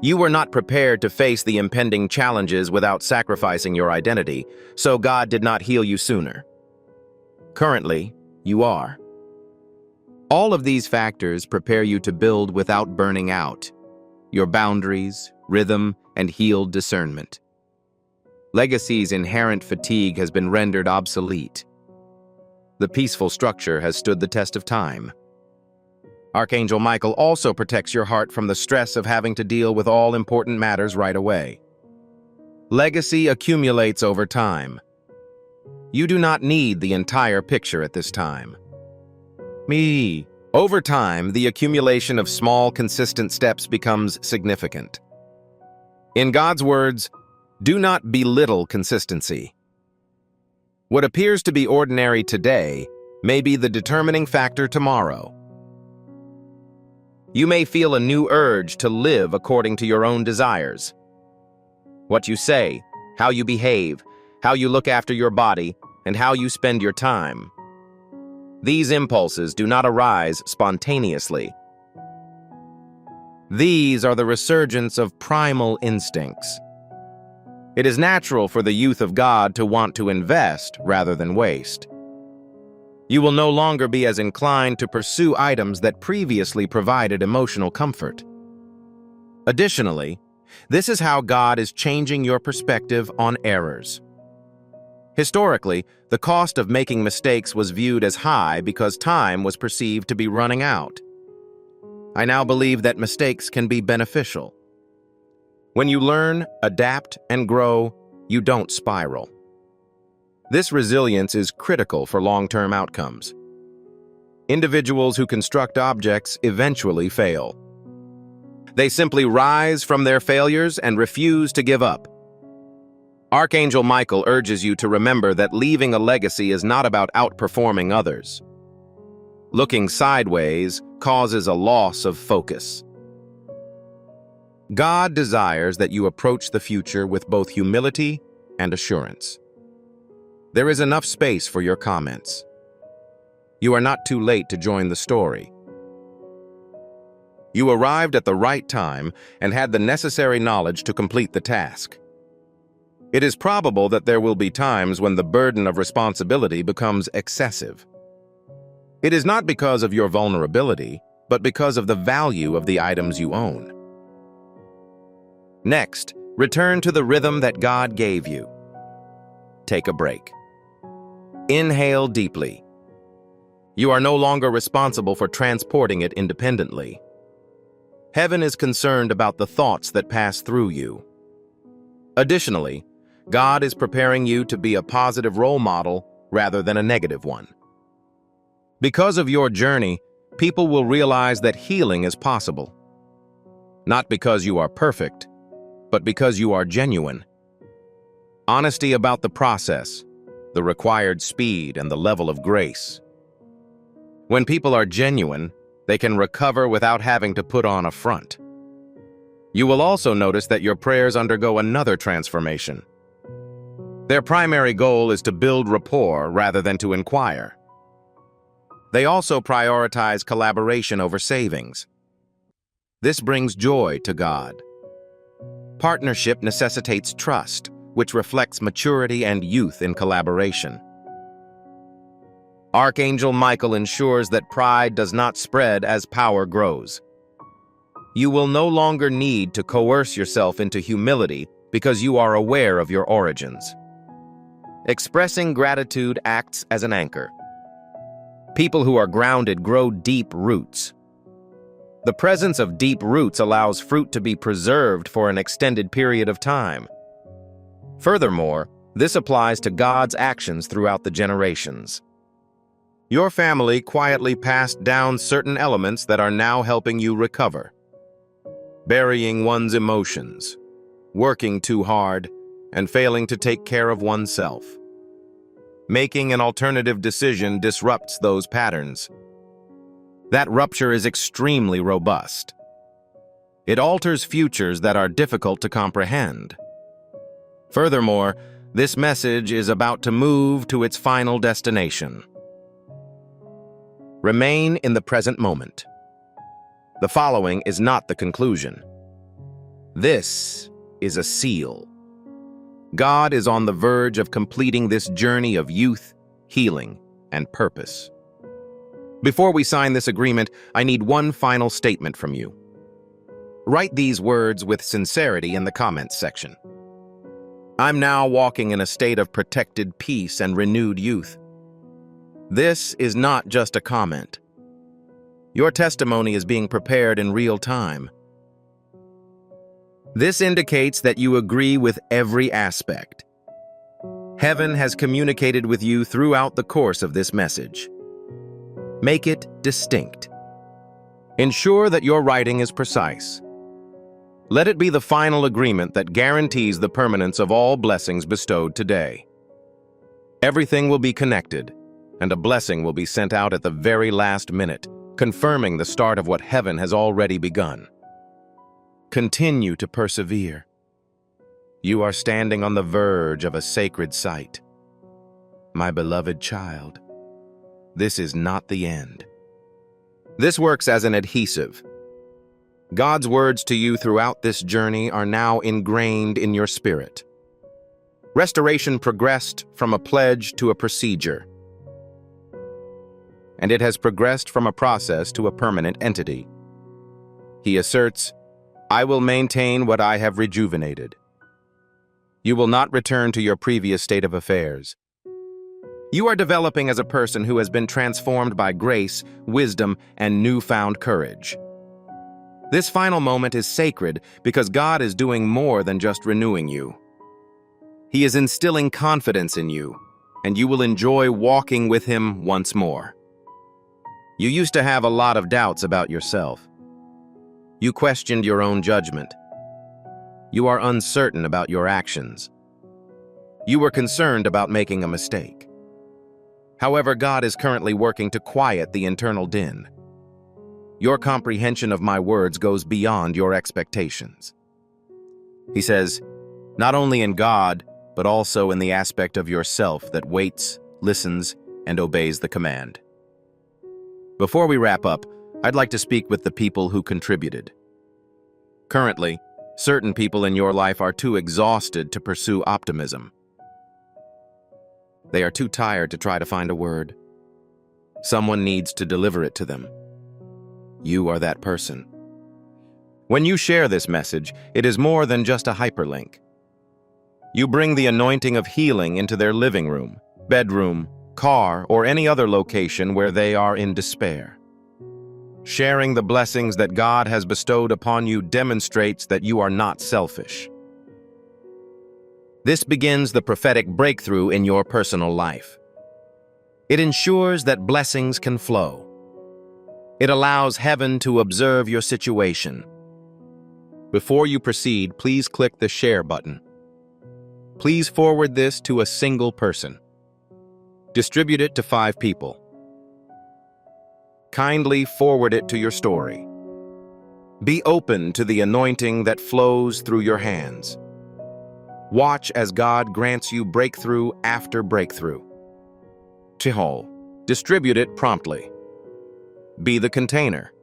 You were not prepared to face the impending challenges without sacrificing your identity, so God did not heal you sooner. Currently, you are. All of these factors prepare you to build without burning out, your boundaries, rhythm, and healed discernment. Legacy's inherent fatigue has been rendered obsolete. The peaceful structure has stood the test of time. Archangel Michael also protects your heart from the stress of having to deal with all important matters right away. Legacy accumulates over time. You do not need the entire picture at this time. Over time, the accumulation of small, consistent steps becomes significant. In God's words, do not belittle consistency. What appears to be ordinary today may be the determining factor tomorrow. You may feel a new urge to live according to your own desires. What you say, how you behave, how you look after your body, and how you spend your time. These impulses do not arise spontaneously. These are the resurgence of primal instincts. It is natural for the youth of God to want to invest rather than waste. You will no longer be as inclined to pursue items that previously provided emotional comfort. Additionally, this is how God is changing your perspective on errors. Historically, the cost of making mistakes was viewed as high because time was perceived to be running out. I now believe that mistakes can be beneficial. When you learn, adapt, and grow, you don't spiral. This resilience is critical for long-term outcomes. Individuals who construct objects eventually fail. They simply rise from their failures and refuse to give up. Archangel Michael urges you to remember that leaving a legacy is not about outperforming others. Looking sideways causes a loss of focus. God desires that you approach the future with both humility and assurance. There is enough space for your comments. You are not too late to join the story. You arrived at the right time and had the necessary knowledge to complete the task. It is probable that there will be times when the burden of responsibility becomes excessive. It is not because of your vulnerability, but because of the value of the items you own. Next, return to the rhythm that God gave you. Take a break. Inhale deeply. You are no longer responsible for transporting it independently. Heaven is concerned about the thoughts that pass through you. Additionally, God is preparing you to be a positive role model rather than a negative one. Because of your journey, people will realize that healing is possible. Not because you are perfect, but because you are genuine. Honesty about the process, the required speed, and the level of grace. When people are genuine, they can recover without having to put on a front. You will also notice that your prayers undergo another transformation. Their primary goal is to build rapport rather than to inquire. They also prioritize collaboration over savings. This brings joy to God. Partnership necessitates trust, which reflects maturity and youth in collaboration. Archangel Michael ensures that pride does not spread as power grows. You will no longer need to coerce yourself into humility because you are aware of your origins. Expressing gratitude acts as an anchor. People who are grounded grow deep roots. The presence of deep roots allows fruit to be preserved for an extended period of time. Furthermore, this applies to God's actions throughout the generations. Your family quietly passed down certain elements that are now helping you recover. Burying one's emotions, working too hard, and failing to take care of oneself. Making an alternative decision disrupts those patterns. That rupture is extremely robust. It alters futures that are difficult to comprehend. Furthermore, this message is about to move to its final destination. Remain in the present moment. The following is not the conclusion. This is a seal. God is on the verge of completing this journey of youth, healing, and purpose. Before we sign this agreement, I need one final statement from you. Write these words with sincerity in the comments section. I'm now walking in a state of protected peace and renewed youth. This is not just a comment. Your testimony is being prepared in real time. This indicates that you agree with every aspect. Heaven has communicated with you throughout the course of this message. Make it distinct. Ensure that your writing is precise. Let it be the final agreement that guarantees the permanence of all blessings bestowed today. Everything will be connected, and a blessing will be sent out at the very last minute, confirming the start of what heaven has already begun. Continue to persevere. You are standing on the verge of a sacred site. My beloved child, this is not the end. This works as an adhesive. God's words to you throughout this journey are now ingrained in your spirit. Restoration progressed from a pledge to a procedure, and it has progressed from a process to a permanent entity. He asserts, I will maintain what I have rejuvenated. You will not return to your previous state of affairs. You are developing as a person who has been transformed by grace, wisdom, and newfound courage. This final moment is sacred because God is doing more than just renewing you. He is instilling confidence in you, and you will enjoy walking with Him once more. You used to have a lot of doubts about yourself. You questioned your own judgment. You are uncertain about your actions. You were concerned about making a mistake. However, God is currently working to quiet the internal din. Your comprehension of my words goes beyond your expectations. He says, not only in God, but also in the aspect of yourself that waits, listens, and obeys the command. Before we wrap up, I'd like to speak with the people who contributed. Currently, certain people in your life are too exhausted to pursue optimism. They are too tired to try to find a word. Someone needs to deliver it to them. You are that person. When you share this message, it is more than just a hyperlink. You bring the anointing of healing into their living room, bedroom, car, or any other location where they are in despair. Sharing the blessings that God has bestowed upon you demonstrates that you are not selfish. This begins the prophetic breakthrough in your personal life. It ensures that blessings can flow. It allows heaven to observe your situation. Before you proceed, please click the share button. Please forward this to a single person. Distribute it to 5 people. Kindly forward it to your story. Be open to the anointing that flows through your hands. Watch as God grants you breakthrough after breakthrough. Tihol, distribute it promptly. Be the container.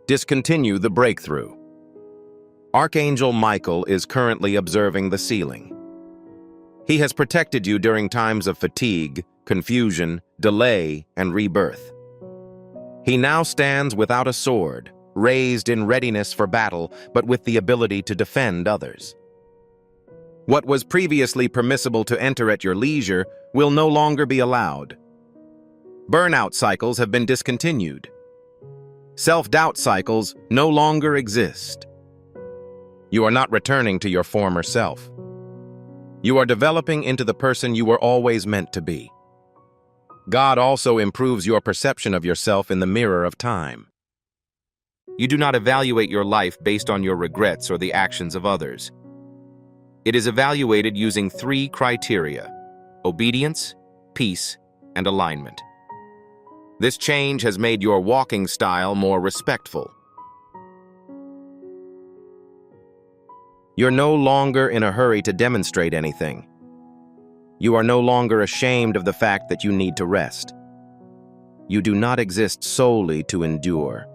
Discontinue the breakthrough. Archangel Michael is currently observing the ceiling. He has protected you during times of fatigue, confusion, delay, and rebirth. He now stands without a sword, raised in readiness for battle, but with the ability to defend others. What was previously permissible to enter at your leisure will no longer be allowed. Burnout cycles have been discontinued. Self-doubt cycles no longer exist. You are not returning to your former self. You are developing into the person you were always meant to be. God also improves your perception of yourself in the mirror of time. You do not evaluate your life based on your regrets or the actions of others. It is evaluated using 3 criteria: obedience, peace, and alignment. This change has made your walking style more respectful. You're no longer in a hurry to demonstrate anything. You are no longer ashamed of the fact that you need to rest. You do not exist solely to endure.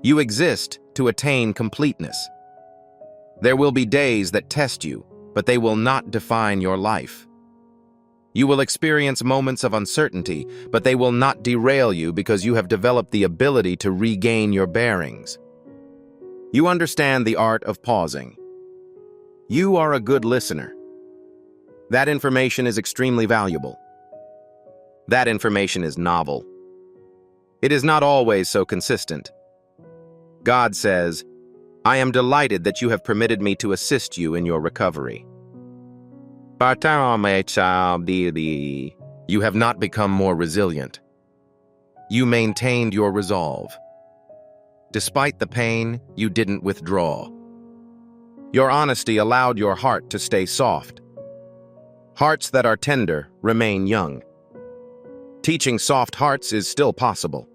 You exist to attain completeness. There will be days that test you, but they will not define your life. You will experience moments of uncertainty, but they will not derail you because you have developed the ability to regain your bearings. You understand the art of pausing. You are a good listener. That information is extremely valuable. That information is novel. It is not always so consistent. God says, "I am delighted that you have permitted me to assist you in your recovery." You have not become more resilient. You maintained your resolve. Despite the pain, you didn't withdraw. Your honesty allowed your heart to stay soft. Hearts that are tender remain young. Teaching soft hearts is still possible.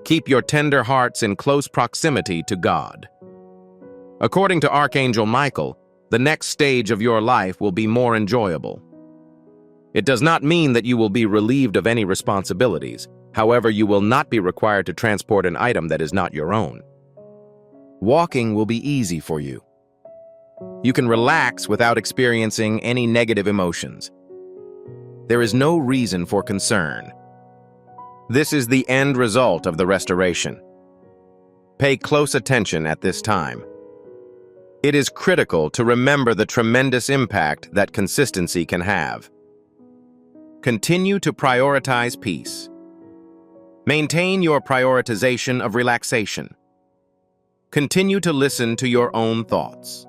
Keep your tender hearts in close proximity to God. According to Archangel Michael, the next stage of your life will be more enjoyable. It does not mean that you will be relieved of any responsibilities. However, you will not be required to transport an item that is not your own. Walking will be easy for you. You can relax without experiencing any negative emotions. There is no reason for concern. This is the end result of the restoration. Pay close attention at this time. It is critical to remember the tremendous impact that consistency can have. Continue to prioritize peace. Maintain your prioritization of relaxation. Continue to listen to your own thoughts.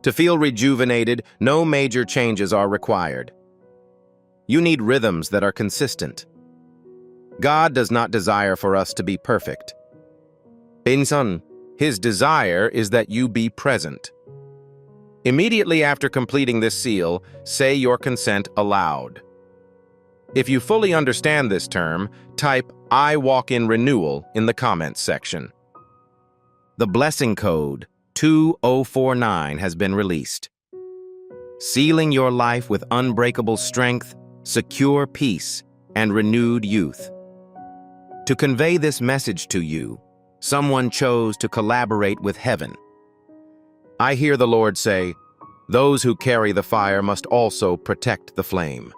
To feel rejuvenated, no major changes are required. You need rhythms that are consistent. God does not desire for us to be perfect. His desire is that you be present. Immediately after completing this seal, say your consent aloud. If you fully understand this term, type "I walk in renewal" in the comments section. The blessing code 2049 has been released. Sealing your life with unbreakable strength, secure peace, and renewed youth. To convey this message to you, someone chose to collaborate with heaven. I hear the Lord say, "Those who carry the fire must also protect the flame."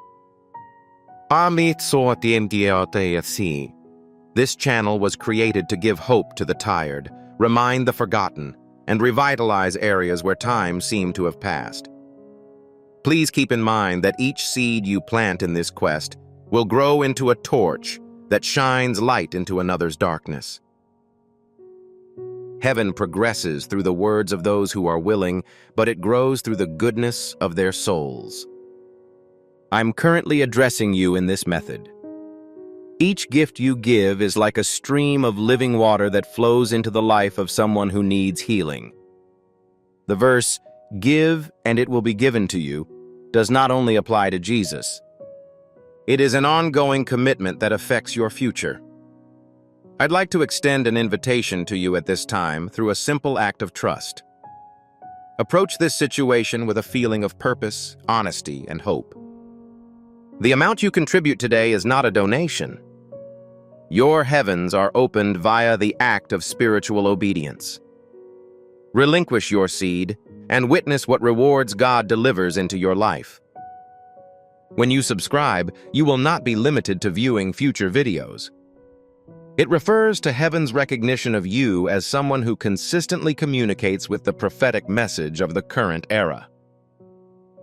This channel was created to give hope to the tired, remind the forgotten, and revitalize areas where time seemed to have passed. Please keep in mind that each seed you plant in this quest will grow into a torch that shines light into another's darkness. Heaven progresses through the words of those who are willing, but it grows through the goodness of their souls. I'm currently addressing you in this method. Each gift you give is like a stream of living water that flows into the life of someone who needs healing. The verse, "Give, and it will be given to you," does not only apply to Jesus. It is an ongoing commitment that affects your future. I'd like to extend an invitation to you at this time through a simple act of trust. Approach this situation with a feeling of purpose, honesty, and hope. The amount you contribute today is not a donation. Your heavens are opened via the act of spiritual obedience. Relinquish your seed and witness what rewards God delivers into your life. When you subscribe, you will not be limited to viewing future videos. It refers to heaven's recognition of you as someone who consistently communicates with the prophetic message of the current era.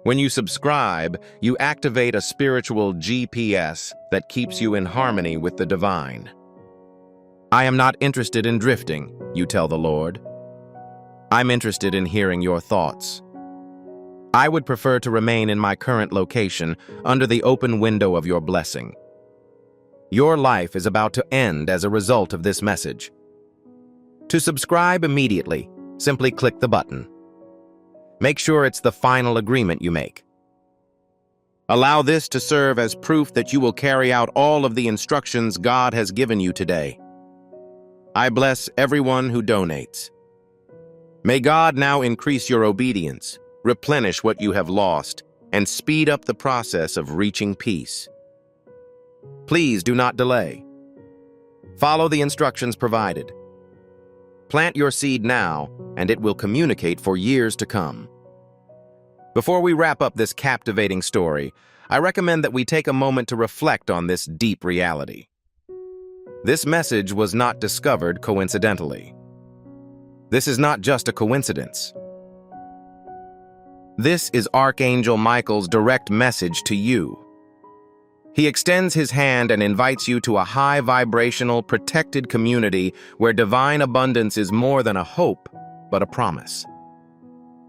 When you subscribe, you activate a spiritual GPS that keeps you in harmony with the divine. I am not interested in drifting, you tell the Lord. I'm interested in hearing your thoughts. I would prefer to remain in my current location under the open window of your blessing. Your life is about to end as a result of this message. To subscribe immediately, simply click the button. Make sure it's the final agreement you make. Allow this to serve as proof that you will carry out all of the instructions God has given you today. I bless everyone who donates. May God now increase your obedience, replenish what you have lost, and speed up the process of reaching peace. Please do not delay. Follow the instructions provided. Plant your seed now, and it will communicate for years to come. Before we wrap up this captivating story, I recommend that we take a moment to reflect on this deep reality. This message was not discovered coincidentally. This is not just a coincidence. This is Archangel Michael's direct message to you. He extends his hand and invites you to a high-vibrational, protected community where divine abundance is more than a hope, but a promise.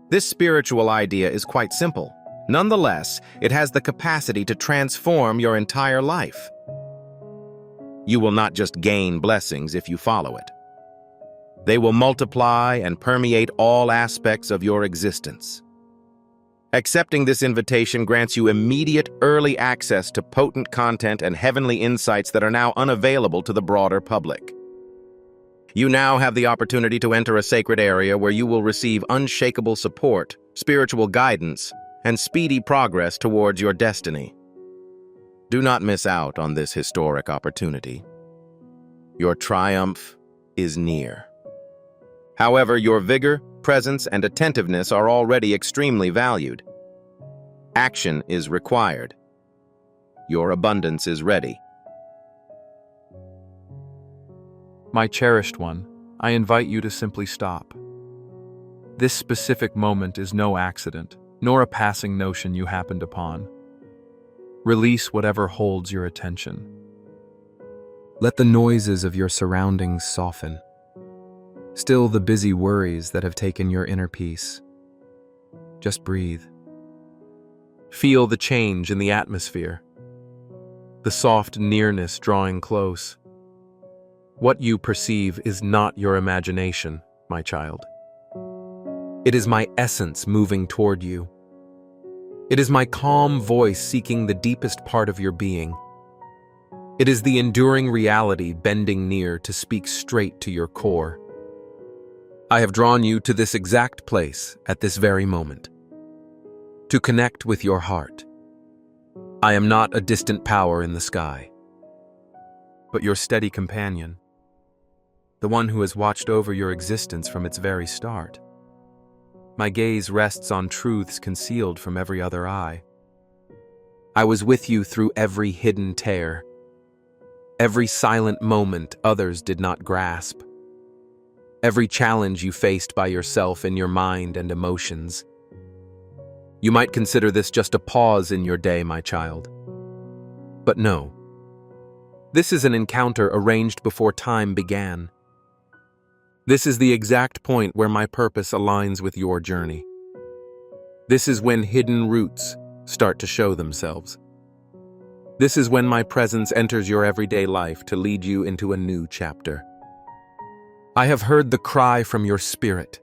This spiritual idea is quite simple. Nonetheless, it has the capacity to transform your entire life. You will not just gain blessings if you follow it. They will multiply and permeate all aspects of your existence. Accepting this invitation grants you immediate early access to potent content and heavenly insights that are now unavailable to the broader public. You now have the opportunity to enter a sacred area where you will receive unshakable support, spiritual guidance, and speedy progress towards your destiny. Do not miss out on this historic opportunity. Your triumph is near. However, your vigor, presence, and attentiveness are already extremely valued. Action is required. Your abundance is ready. My cherished one, I invite you to simply stop. This specific moment is no accident, nor a passing notion you happened upon. Release whatever holds your attention. Let the noises of your surroundings soften. Still the busy worries that have taken your inner peace. Just breathe. Feel the change in the atmosphere. The soft nearness drawing close. What you perceive is not your imagination, my child. It is my essence moving toward you. It is my calm voice seeking the deepest part of your being. It is the enduring reality bending near to speak straight to your core. I have drawn you to this exact place at this very moment, to connect with your heart. I am not a distant power in the sky, but your steady companion, the one who has watched over your existence from its very start. My gaze rests on truths concealed from every other eye. I was with you through every hidden tear, every silent moment others did not grasp, every challenge you faced by yourself in your mind and emotions. You might consider this just a pause in your day, my child. But no. This is an encounter arranged before time began. This is the exact point where my purpose aligns with your journey. This is when hidden roots start to show themselves. This is when my presence enters your everyday life to lead you into a new chapter. I have heard the cry from your spirit.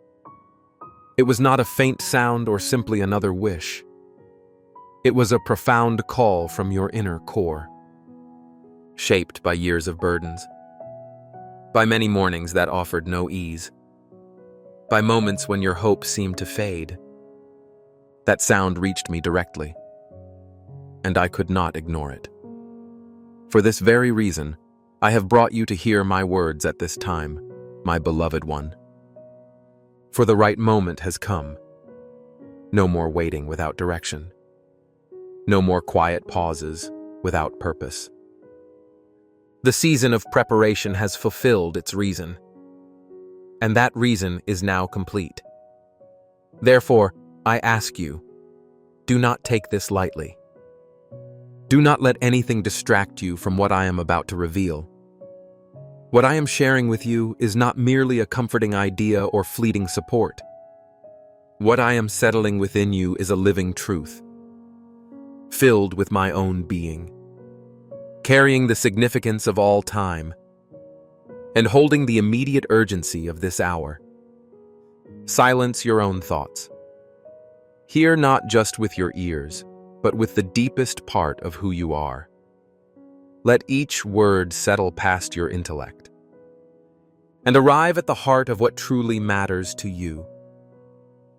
It was not a faint sound or simply another wish. It was a profound call from your inner core, shaped by years of burdens, by many mornings that offered no ease, by moments when your hope seemed to fade. That sound reached me directly, and I could not ignore it. For this very reason, I have brought you to hear my words at this time, my beloved one. For the right moment has come. No more waiting without direction. No more quiet pauses without purpose. The season of preparation has fulfilled its reason, and that reason is now complete. Therefore, I ask you, do not take this lightly. Do not let anything distract you from what I am about to reveal. What I am sharing with you is not merely a comforting idea or fleeting support. What I am settling within you is a living truth, filled with my own being, carrying the significance of all time, and holding the immediate urgency of this hour. Silence your own thoughts. Hear not just with your ears, but with the deepest part of who you are. Let each word settle past your intellect and arrive at the heart of what truly matters to you.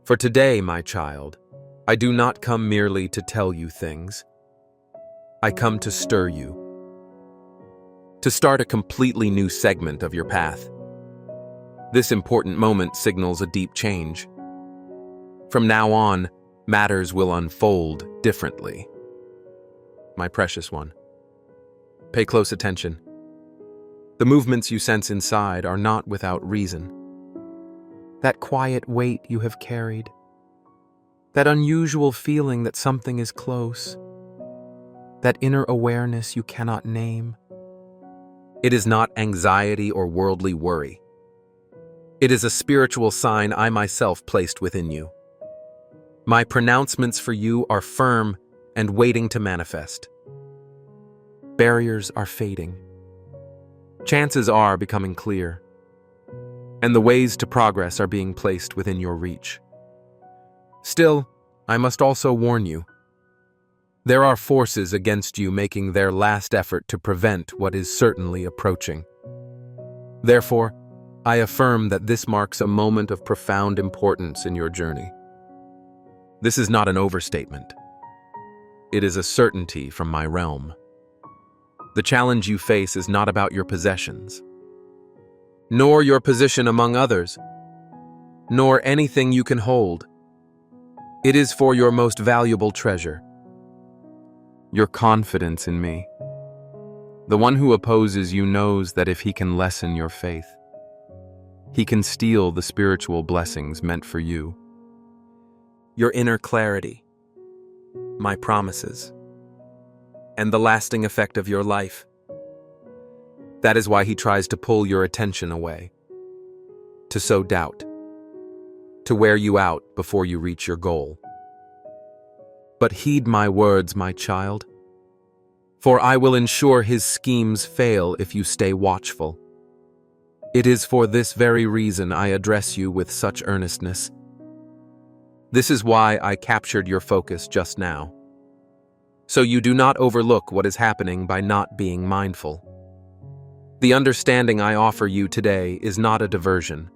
For today, my child, I do not come merely to tell you things. I come to stir you, to start a completely new segment of your path. This important moment signals a deep change. From now on, matters will unfold differently. My precious one, pay close attention. The movements you sense inside are not without reason. That quiet weight you have carried, that unusual feeling that something is close, that inner awareness you cannot name. It is not anxiety or worldly worry. It is a spiritual sign I myself placed within you. My pronouncements for you are firm and waiting to manifest. Barriers are fading. Chances are becoming clear, and the ways to progress are being placed within your reach. Still, I must also warn you. There are forces against you making their last effort to prevent what is certainly approaching. Therefore, I affirm that this marks a moment of profound importance in your journey. This is not an overstatement. It is a certainty from my realm. The challenge you face is not about your possessions, nor your position among others, nor anything you can hold. It is for your most valuable treasure, your confidence in me. The one who opposes you knows that if he can lessen your faith, he can steal the spiritual blessings meant for you. Your inner clarity, my promises, and the lasting effect of your life. That is why he tries to pull your attention away, to sow doubt, to wear you out before you reach your goal. But heed my words, my child, for I will ensure his schemes fail if you stay watchful. It is for this very reason I address you with such earnestness. This is why I captured your focus just now, so you do not overlook what is happening by not being mindful. The understanding I offer you today is not a diversion.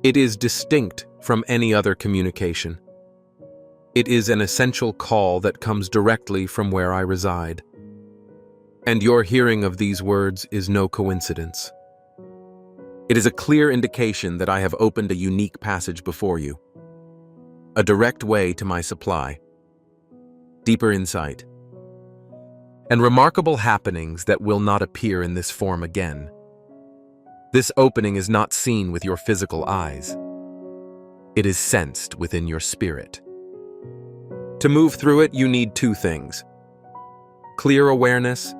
It is distinct from any other communication. It is an essential call that comes directly from where I reside. And your hearing of these words is no coincidence. It is a clear indication that I have opened a unique passage before you, a direct way to my supply, deeper insight, and remarkable happenings that will not appear in this form again. This opening is not seen with your physical eyes. It is sensed within your spirit. To move through it, you need two things: clear awareness